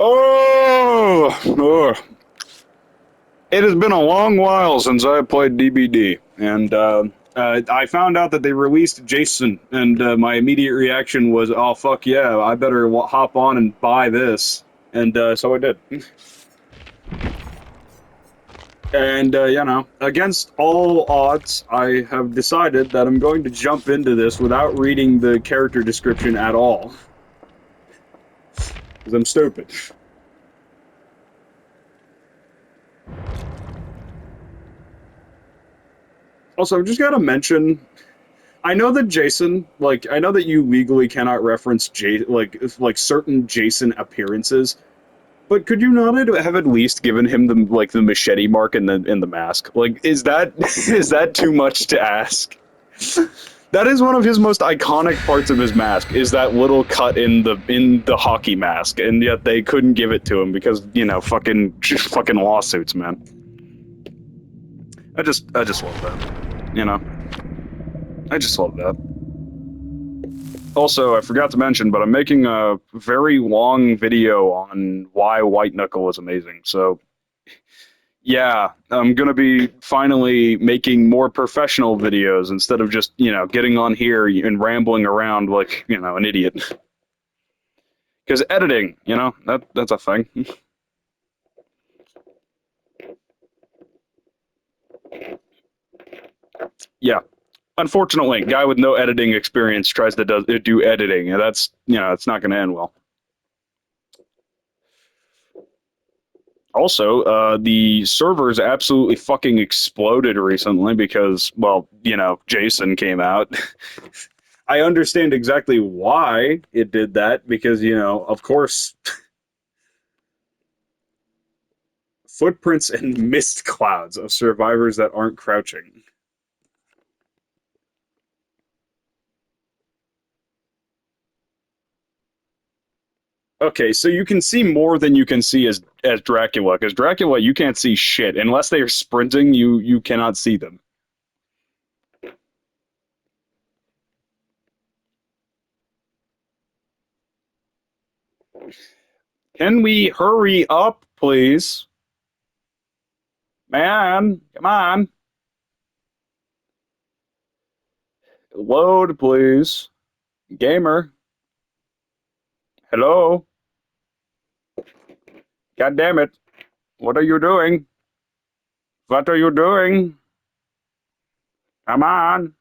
Oh, it has been a long while since I played DBD, and I found out that they released Jason, and my immediate reaction was, "Oh fuck yeah, I better hop on and buy this," and so I did. And against all odds, I have decided that I'm going to jump into this without reading the character description at all, because I'm stupid. Also, I've just got to mention, I know that Jason, I know that you legally cannot reference like certain Jason appearances, but could you not have at least given him the machete mark in the mask? Like, is that is that too much to ask? That is one of his most iconic parts of his mask, is that little cut in the hockey mask, and yet they couldn't give it to him because, fucking lawsuits, man. I just love that. I just love that. Also, I forgot to mention, but I'm making a very long video on why White Knuckle is amazing. So, yeah, I'm gonna be finally making more professional videos instead of just, getting on here and rambling around like, an idiot. Because editing, that's a thing. Yeah. Unfortunately, guy with no editing experience tries to do editing, and that's, it's not going to end well. Also, the servers absolutely fucking exploded recently because, well, Jason came out. I understand exactly why it did that because, of course, footprints and mist clouds of survivors that aren't crouching. Okay, so you can see more than you can see as Dracula, because Dracula you can't see shit unless they are sprinting. You cannot see them. Can we hurry up, please? Man, come on. Load, please. Gamer. Hello? God damn it. What are you doing? What are you doing? Come on.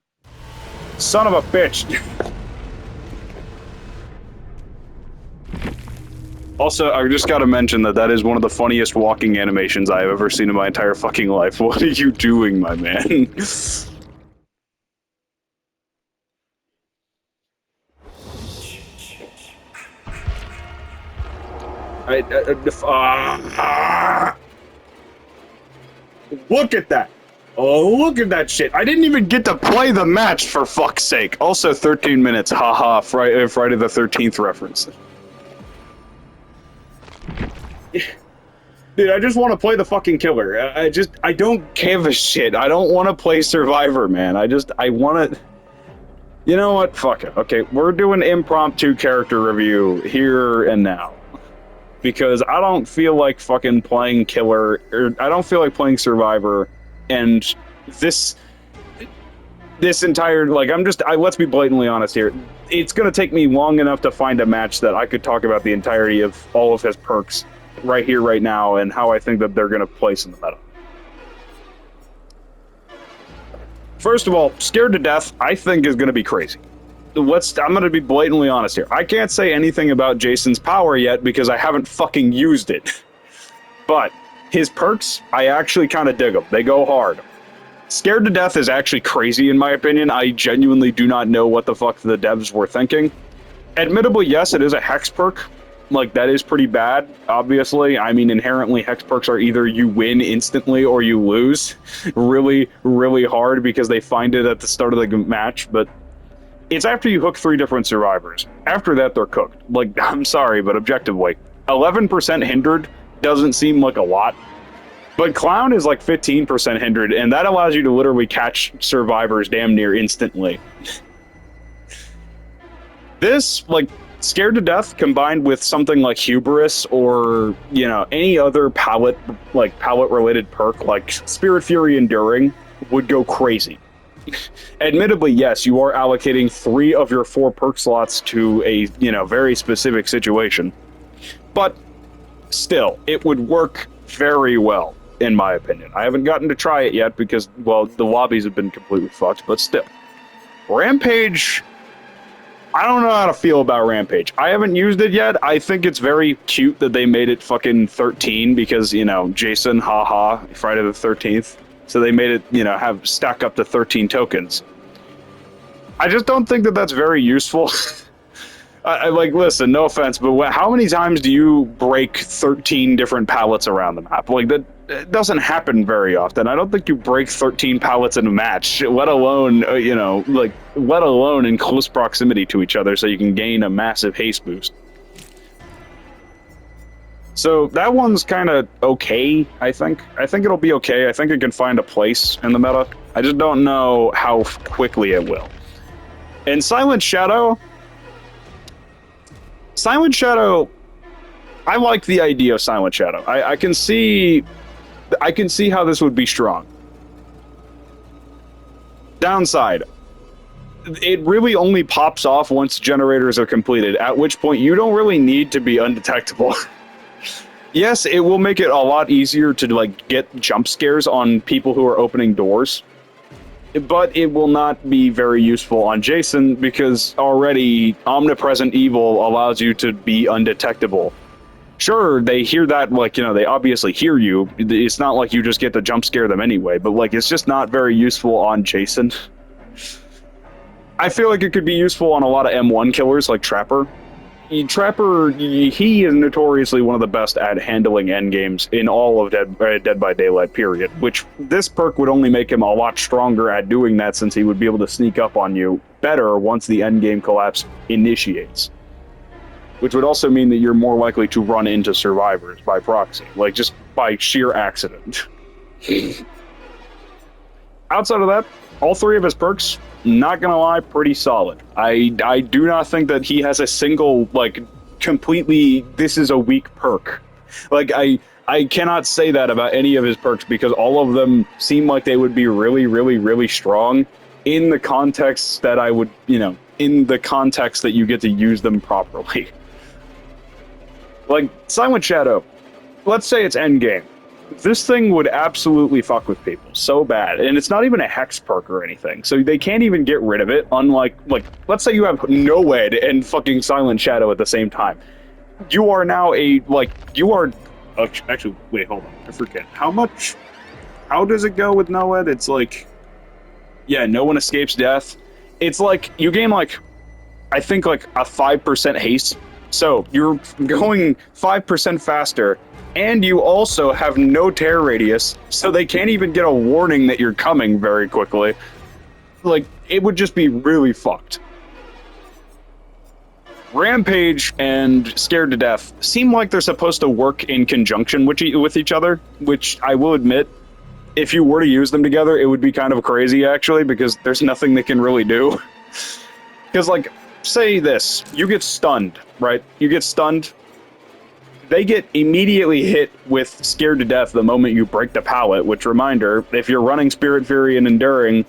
Son of a bitch. Also, I just gotta mention that is one of the funniest walking animations I have ever seen in my entire fucking life. What are you doing, my man? Look at that! Oh, look at that shit! I didn't even get to play the match, for fuck's sake! Also, 13 minutes, haha, Friday the 13th reference. Dude, I just want to play the fucking killer. I don't give a shit. I don't want to play Survivor, man. I want to... You know what? Fuck it. Okay, we're doing impromptu character review here and now. Because I don't feel like fucking playing killer, or I don't feel like playing Survivor, and this entire, let's be blatantly honest here. It's gonna take me long enough to find a match that I could talk about the entirety of all of his perks right here, right now, and how I think that they're gonna place in the meta. First of all, Scared to Death, I think is gonna be crazy. I'm gonna be blatantly honest here. I can't say anything about Jason's power yet because I haven't fucking used it. But his perks, I actually kind of dig them. They go hard. Scared to Death is actually crazy in my opinion. I genuinely do not know what the fuck the devs were thinking. Admittably, yes, it is a hex perk. Like, that is pretty bad, obviously. I mean, inherently, hex perks are either you win instantly or you lose really, really hard because they find it at the start of the match, but it's after you hook 3 different survivors. After that, they're cooked. Like, I'm sorry, but objectively, 11% hindered doesn't seem like a lot. But Clown is like 15% hindered, and that allows you to literally catch survivors damn near instantly. This, Scared to Death combined with something like Hubris or, you know, any other palette related perk like Spirit Fury Enduring would go crazy. Admittedly, yes, you are allocating 3 of your 4 perk slots to a, you know, very specific situation. But still, it would work very well, in my opinion. I haven't gotten to try it yet because, well, the lobbies have been completely fucked, but still. Rampage, I don't know how to feel about Rampage. I haven't used it yet. I think it's very cute that they made it fucking 13 because, you know, Jason, haha, Friday the 13th. So they made it, you know, have stack up to 13 tokens. I just don't think that that's very useful. I like, listen, no offense, but how many times do you break 13 different pallets around the map? Like, that it doesn't happen very often. I don't think you break 13 pallets in a match, let alone, you know, like, let alone in close proximity to each other so you can gain a massive haste boost. So that one's kind of okay, I think. I think it'll be okay. I think it can find a place in the meta. I just don't know how quickly it will. And Silent Shadow, I like the idea of Silent Shadow. I can see how this would be strong. Downside, it really only pops off once generators are completed, at which point you don't really need to be undetectable. Yes, it will make it a lot easier to like get jump scares on people who are opening doors, but it will not be very useful on Jason because already Omnipresent Evil allows you to be undetectable. Sure, they hear that, like, you know, they obviously hear you. It's not like you just get to jump scare them anyway, but like, it's just not very useful on Jason. I feel like it could be useful on a lot of M1 killers like Trapper. Trapper, he is notoriously one of the best at handling endgames in all of Dead by Daylight, period. Which, this perk would only make him a lot stronger at doing that since he would be able to sneak up on you better once the endgame collapse initiates. Which would also mean that you're more likely to run into survivors by proxy, like just by sheer accident. Outside of that, all 3 of his perks, not gonna lie, pretty solid. I do not think that he has a single, like, completely, this is a weak perk. Like, I cannot say that about any of his perks because all of them seem like they would be really, really, really strong in the context that I would, you know, in the context that you get to use them properly. Like, Silent Shadow, let's say it's endgame. This thing would absolutely fuck with people so bad, and it's not even a hex perk or anything, so they can't even get rid of it, unlike, like, let's say you have Noed and fucking Silent Shadow at the same time. You are now actually, wait, hold on, I forget. How does it go with Noed? It's like, yeah, no one escapes death. It's like, you gain like, I think like a 5% haste, so you're going 5% faster, and you also have no tear radius, so they can't even get a warning that you're coming very quickly. Like, it would just be really fucked. Rampage and Scared to Death seem like they're supposed to work in conjunction with each other, which I will admit, if you were to use them together, it would be kind of crazy, actually, because there's nothing they can really do. Because, like, say this, you get stunned, right? You get stunned. They get immediately hit with Scared to Death the moment you break the pallet, which, reminder, if you're running Spirit Fury and Enduring,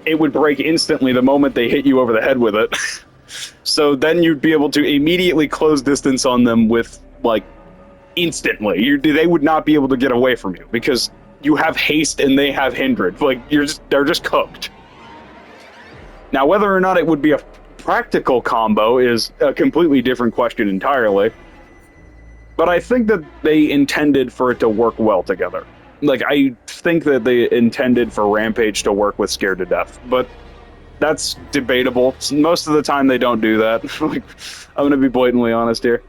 it would break instantly the moment they hit you over the head with it. So then you'd be able to immediately close distance on them with, like, instantly. They would not be able to get away from you, because you have haste and they have hindered. Like, they're just cooked. Now, whether or not it would be a practical combo is a completely different question entirely. But I think that they intended for it to work well together. Like, I think that they intended for Rampage to work with Scared to Death, but that's debatable. Most of the time they don't do that. Like, I'm gonna be blatantly honest here.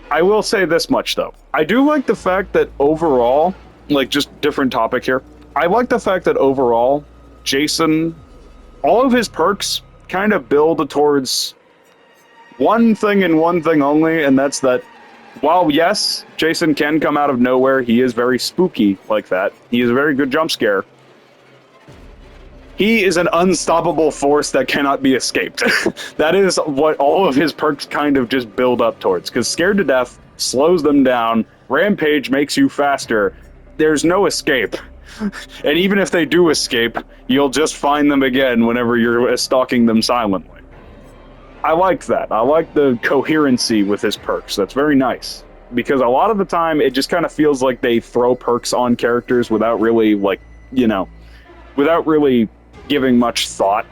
I will say this much, though. I do like the fact that overall, like, just different topic here, I like the fact that overall, Jason, all of his perks kind of build towards one thing and one thing only, and that's that while, yes, Jason can come out of nowhere, he is very spooky like that. He is a very good jump scare. He is an unstoppable force that cannot be escaped. That is what all of his perks kind of just build up towards, because Scared to Death slows them down, Rampage makes you faster, there's no escape. And even if they do escape, you'll just find them again whenever you're stalking them silently. I like that. I like the coherency with his perks. That's very nice. Because a lot of the time, it just kind of feels like they throw perks on characters without really, like, you know, without really giving much thought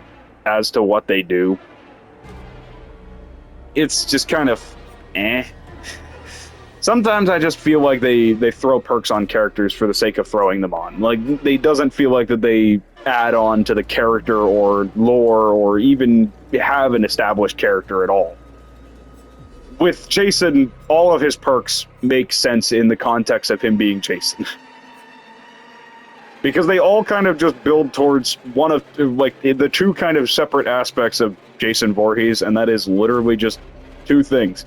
as to what they do. It's just kind of eh. Sometimes I just feel like they throw perks on characters for the sake of throwing them on. Like, it doesn't feel like that they add on to the character or lore or even have an established character at all. With Jason, all of his perks make sense in the context of him being Jason. Because they all kind of just build towards one of, like, the two kind of separate aspects of Jason Voorhees, and that is literally just two things.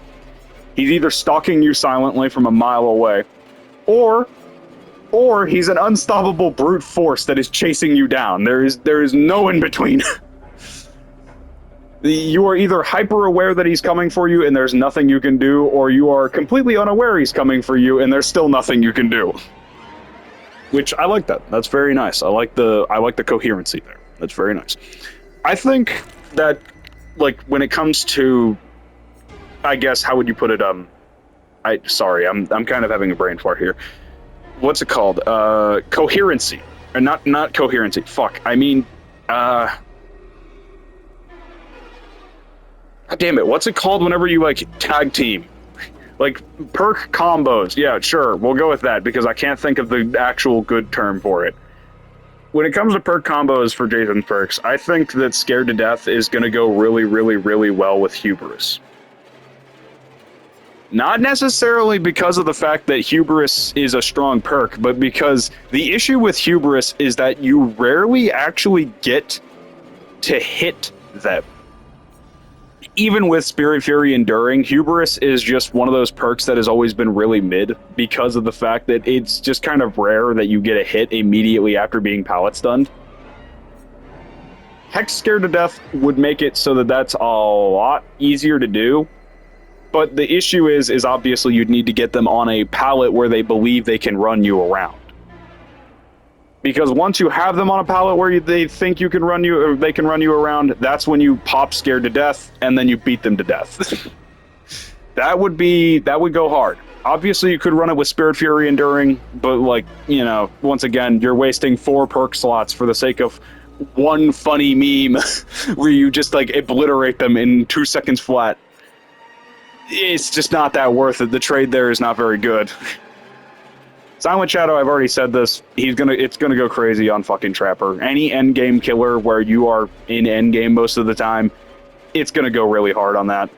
He's either stalking you silently from a mile away, or he's an unstoppable brute force that is chasing you down. There is no in between. You are either hyper aware that he's coming for you and there's nothing you can do, or you are completely unaware he's coming for you and there's still nothing you can do. Which I like that. That's very nice. I like the coherency there. That's very nice. I think that, like, when it comes to, I guess, how would you put it? I'm kind of having a brain fart here. What's it called? Coherency, or not coherency. Fuck. I mean, God damn it. What's it called whenever you, like, tag team? Like, perk combos. Yeah, sure. We'll go with that because I can't think of the actual good term for it. When it comes to perk combos for Jason's perks, I think that Scared to Death is going to go really, really, really well with Hubris. Not necessarily because of the fact that Hubris is a strong perk, but because the issue with Hubris is that you rarely actually get to hit them. Even with Spirit Fury Enduring, Hubris is just one of those perks that has always been really mid because of the fact that it's just kind of rare that you get a hit immediately after being pallet stunned. Hex Scared to Death would make it so that that's a lot easier to do. But the issue is obviously you'd need to get them on a pallet where they believe they can run you around. Because once you have them on a pallet where they think you can run you, or they can run you around, that's when you pop Scared to Death, and then you beat them to death. That would go hard. Obviously, you could run it with Spirit Fury Enduring, but, like, you know, once again, you're wasting 4 perk slots for the sake of one funny meme where you just, like, obliterate them in 2 seconds flat. It's just not that worth it. The trade there is not very good. Silent Shadow, I've already said this, it's gonna go crazy on fucking Trapper. Any endgame killer where you are in endgame most of the time, it's gonna go really hard on that.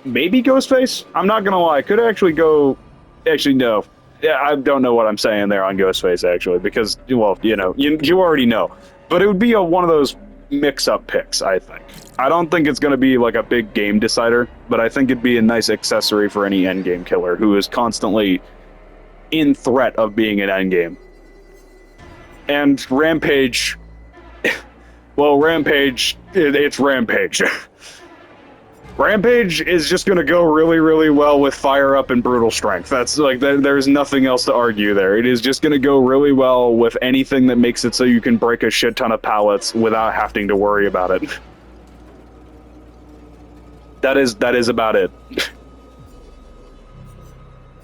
Maybe Ghostface? I'm not gonna lie, could actually go... Actually, no. Yeah, I don't know what I'm saying there on Ghostface, actually, because, well, you know, you already know. But it would be one of those mix-up picks, I think. I don't think it's gonna be, like, a big game decider, but I think it'd be a nice accessory for any endgame killer who is constantly in threat of being an endgame. And Rampage... Well, Rampage... It's Rampage. Rampage is just going to go really, really well with Fire Up and Brutal Strength. That's like, there's nothing else to argue there. It is just going to go really well with anything that makes it so you can break a shit ton of pallets without having to worry about it. That is about it.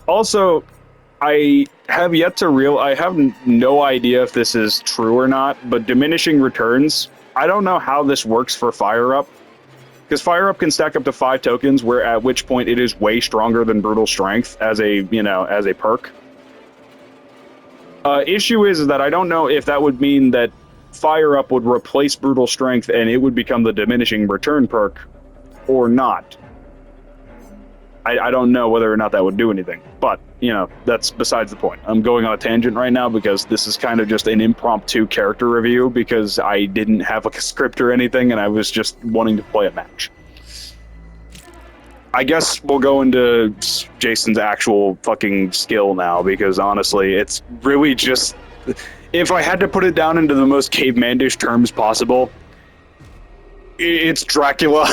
Also, I have yet to I have no idea if this is true or not, but diminishing returns, I don't know how this works for Fire Up. Because Fire Up can stack up to 5 tokens, where at which point it is way stronger than Brutal Strength as a perk. Issue is that I don't know if that would mean that Fire Up would replace Brutal Strength and it would become the diminishing return perk, or not. I don't know whether or not that would do anything, but, you know, that's besides the point. I'm going on a tangent right now because this is kind of just an impromptu character review because I didn't have, like, a script or anything and I was just wanting to play a match. I guess we'll go into Jason's actual fucking skill now because, honestly, it's really just... if I had to put it down into the most caveman-ish terms possible, it's Dracula.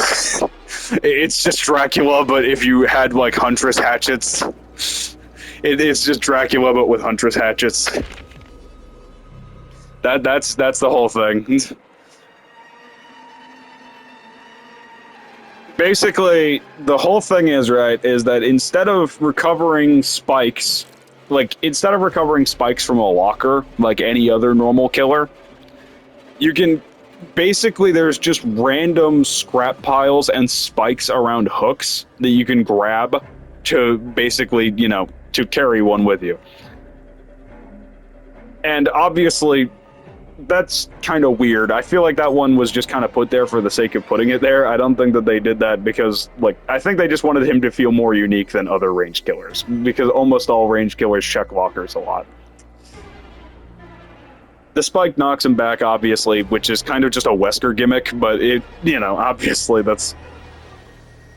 It's just Dracula, but if you had like huntress hatchets, it's just Dracula, but with huntress hatchets. That's the whole thing. Basically, the whole thing is that instead of recovering spikes, from a locker like any other normal killer, you can basically there's just random scrap piles and spikes around hooks that you can grab to basically, to carry one with you. And obviously, that's kind of weird. I feel like that one was just kind of put there for the sake of putting it there. I don't think that they did that because, I think they just wanted him to feel more unique than other ranged killers, because almost all ranged killers check lockers a lot. The spike knocks him back, obviously, which is kind of just a Wesker gimmick, but obviously that's...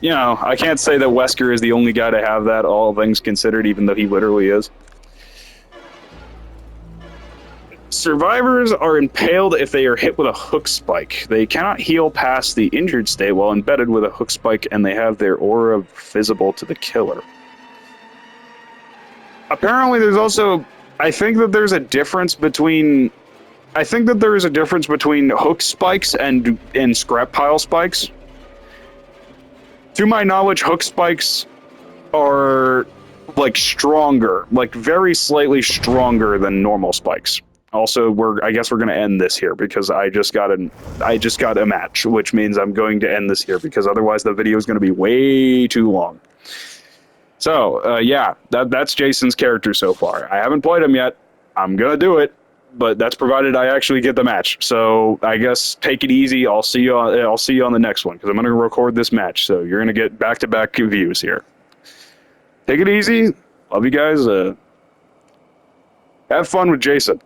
I can't say that Wesker is the only guy to have that, all things considered, even though he literally is. Survivors are impaled if they are hit with a hook spike. They cannot heal past the injured state while embedded with a hook spike, and they have their aura visible to the killer. Apparently, there's also... I think that there is a difference between hook spikes and scrap pile spikes. To my knowledge, hook spikes are, stronger, very slightly stronger than normal spikes. Also, I guess we're going to end this here because I just got a match, which means I'm going to end this here because otherwise the video is going to be way too long. So, yeah, that's Jason's character so far. I haven't played him yet. I'm going to do it, but that's provided I actually get the match. So, I guess take it easy. I'll see you on the next one because I'm going to record this match. So, you're going to get back-to-back views here. Take it easy. Love you guys. Have fun with Jason.